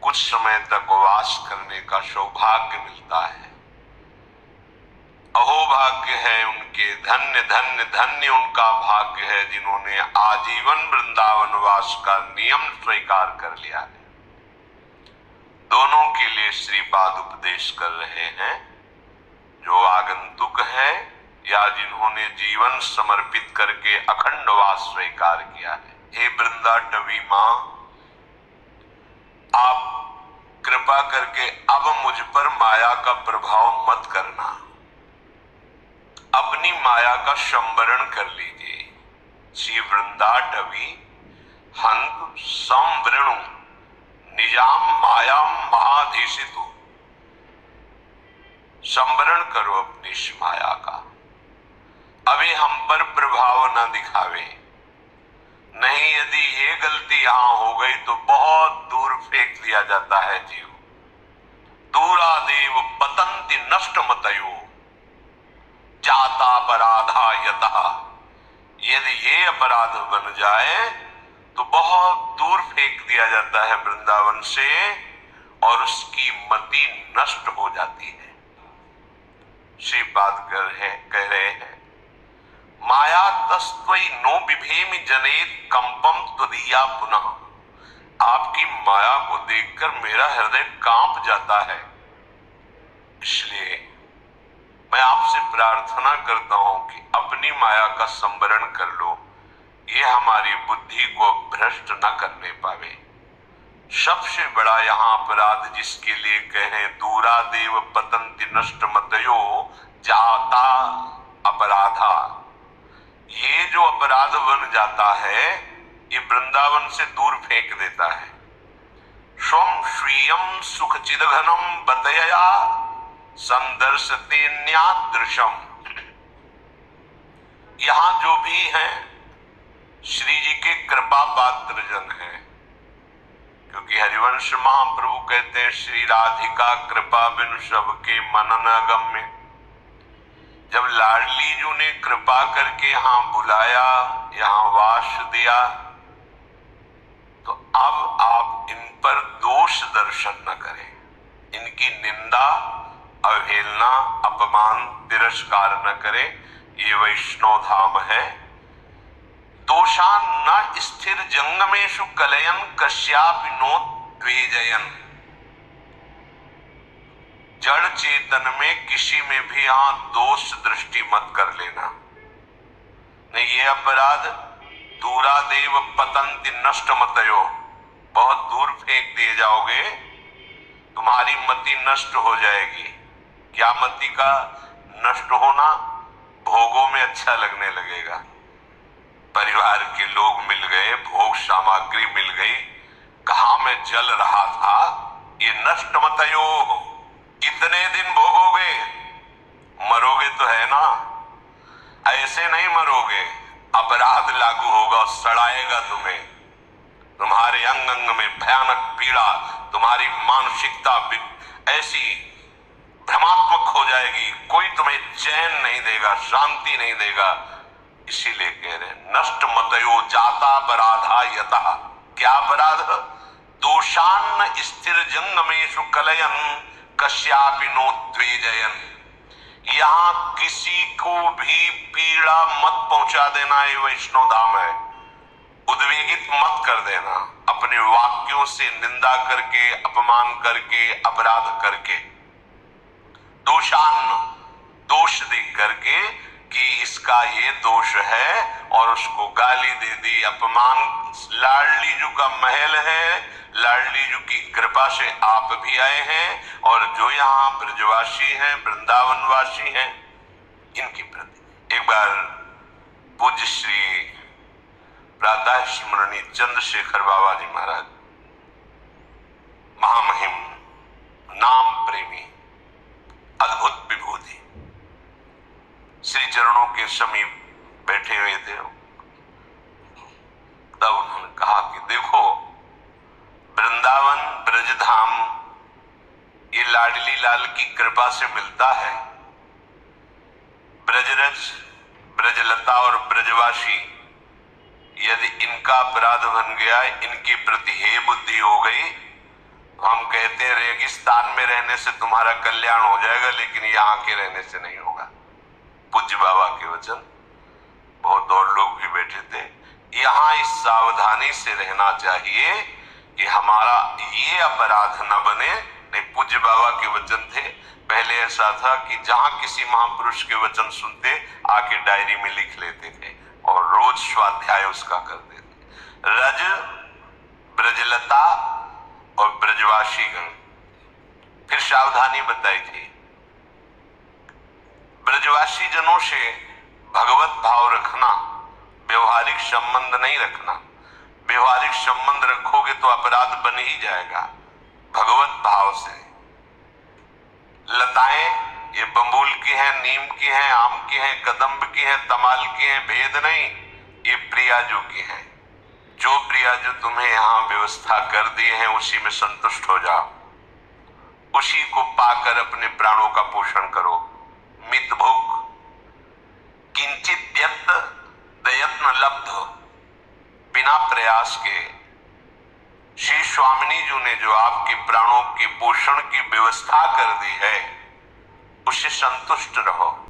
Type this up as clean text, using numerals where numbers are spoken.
कुछ समय तक वास करने का सौभाग्य मिलता है। अहोभाग्य है उनके, धन्य धन्य धन्य उनका भाग्य है जिन्होंने आजीवन वृंदावन वास का नियम स्वीकार कर लिया है। दोनों के लिए श्रीपाद उपदेश कर रहे हैं, जो आगंतुक है या जिन्होंने जीवन समर्पित करके अखंड वास स्वीकार किया है। हे वृंदा टवी मां, आप कृपा करके अब मुझ पर माया का प्रभाव मत करना, अपनी माया का संवरण कर लीजिए। श्री वृंदा टवी हंत संवृणु निजाम माया महाधीशितु, संवरण करो अपनी इस माया का, अभी हम पर प्रभाव न दिखावे। नहीं, यदि ये गलती यहां हो गई तो बहुत दूर फेंक दिया जाता है जीव। दूरादेव पतंति नष्ट मतयो जाता अपराधा यतः, यदि ये अपराध बन जाए तो बहुत दूर फेंक दिया जाता है वृंदावन से और उसकी मति नष्ट हो जाती है। श्रीपाद कह रहे हैं, माया तस्त्वयि नो बिभेमि जनेत कंपम त्वदीया पुनः, आपकी माया को देखकर मेरा हृदय कांप जाता है। इसलिए मैं आपसे प्रार्थना करता हूं कि अपनी माया का संवरण कर लो, ये हमारी बुद्धि को भ्रष्ट न करने पावे। सबसे बड़ा यहाँ अपराध जिसके लिए कहें, दूरादेव पतंति नष्ट मतयो जाता अपराधा, ये जो अपराध बन जाता है ये वृंदावन से दूर फेंक देता है। स्वम स्वीयम सुख चिदघनम बतया संदर्शते न्यादृशम, यहां जो भी हैं श्री जी के कृपा पात्र जन हैं, क्योंकि हरिवंश महाप्रभु कहते हैं श्री राधिका कृपा बिनु सबके मनन अगम्य। जब लाडली जी ने कृपा करके यहां बुलाया, यहां वास दिया, तो अब आप इन पर दोष दर्शन न करें, इनकी निंदा अवहेलना अपमान तिरस्कार न करें। ये वैष्णव धाम है। दोषान न स्थिर जंगमेशु कलयन कश्यापि नो द्वेजयन, जड़ चेतन में किसी में भी यहां दोष दृष्टि मत कर लेना। नहीं, ये अपराध दूरादेव पतंति नष्ट मतयो, बहुत दूर फेंक दिए जाओगे, तुम्हारी मति नष्ट हो जाएगी। क्या मति का नष्ट होना? भोगों में अच्छा लगने लगेगा, परिवार के लोग मिल गए, भोग सामग्री मिल गई, कहां मैं जल रहा था। ये नष्ट मतयो, कितने दिन भोगोगे? मरोगे तो है ना, ऐसे नहीं मरोगे, अपराध लागू होगा, सड़ाएगा तुम्हें, तुम्हारे अंग अंग में भयानक पीड़ा, तुम्हारी मानसिकता ऐसी भ्रमात्मक हो जाएगी, कोई तुम्हें चैन नहीं देगा, शांति नहीं देगा। इसीलिए कह रहे नष्ट मतयो जाता अपराधा यतः, क्या अपराध? दोषान स्थिर जंगमेशु कलयन कश्यापि नो द्वेजयन, यहां किसी को भी पीड़ा मत पहुंचा देना, ये वैष्णव धाम है। उद्वेगित मत कर देना अपने वाक्यों से, निंदा करके, अपमान करके, अपराध करके, दोषान दोष देख करके कि इसका ये दोष है और उसको गाली दे दी, अपमान। लाडली जी का महल है, लाडली जी की कृपा से आप भी आए हैं और जो यहाँ ब्रजवासी हैं, वृंदावनवासी हैं, इनकी प्रति एक बार पूज्य श्री प्रातः स्मरणीय चंद्रशेखर बाबा जी महाराज, महामहिम, नाम प्रेमी, अद्भुत विभूति, श्री चरणों के समीप बैठे हुए थे। तब उन्होंने कहा कि देखो, वृंदावन ब्रजधाम ये लाडली लाल की कृपा से मिलता है। ब्रजरज, ब्रजलता और ब्रजवासी यदि इनका अपराध बन गया, इनके प्रति हे बुद्धि हो गई, हम कहते हैं रेगिस्तान में रहने से तुम्हारा कल्याण हो जाएगा, लेकिन यहां के रहने से नहीं होगा। पूज्य बाबा के वचन, बहुत और लोग भी बैठे थे। यहां इस सावधानी से रहना चाहिए कि हमारा ये अपराध न बने। नहीं, पूज्य बाबा के वचन थे। पहले ऐसा था कि जहां किसी महापुरुष के वचन सुनते, आके डायरी में लिख लेते थे और रोज स्वाध्याय उसका करते थे। रज, ब्रजलता और ब्रजवासी गण, फिर सावधानी बताई थी। ब्रजवासी जनों से भगवत भाव रखना, व्यवहारिक संबंध नहीं रखना। व्यवहारिक संबंध रखोगे तो अपराध बन ही जाएगा। भगवत भाव से लताएं ये बबूल की हैं, नीम की हैं, आम की हैं, कदम्ब की हैं, तमाल की हैं, भेद नहीं, ये प्रियाजू की हैं। जो प्रियाजू तुम्हें यहाँ व्यवस्था कर दिए हैं उसी में संतुष्ट हो जाओ, उसी को पाकर अपने प्राणों का पोषण करो। मित भुक किंचित यत्न दयत्न लब्ध, बिना प्रयास के श्री स्वामिनी जी ने जो आपके प्राणों के पोषण की व्यवस्था कर दी है, उससे संतुष्ट रहो।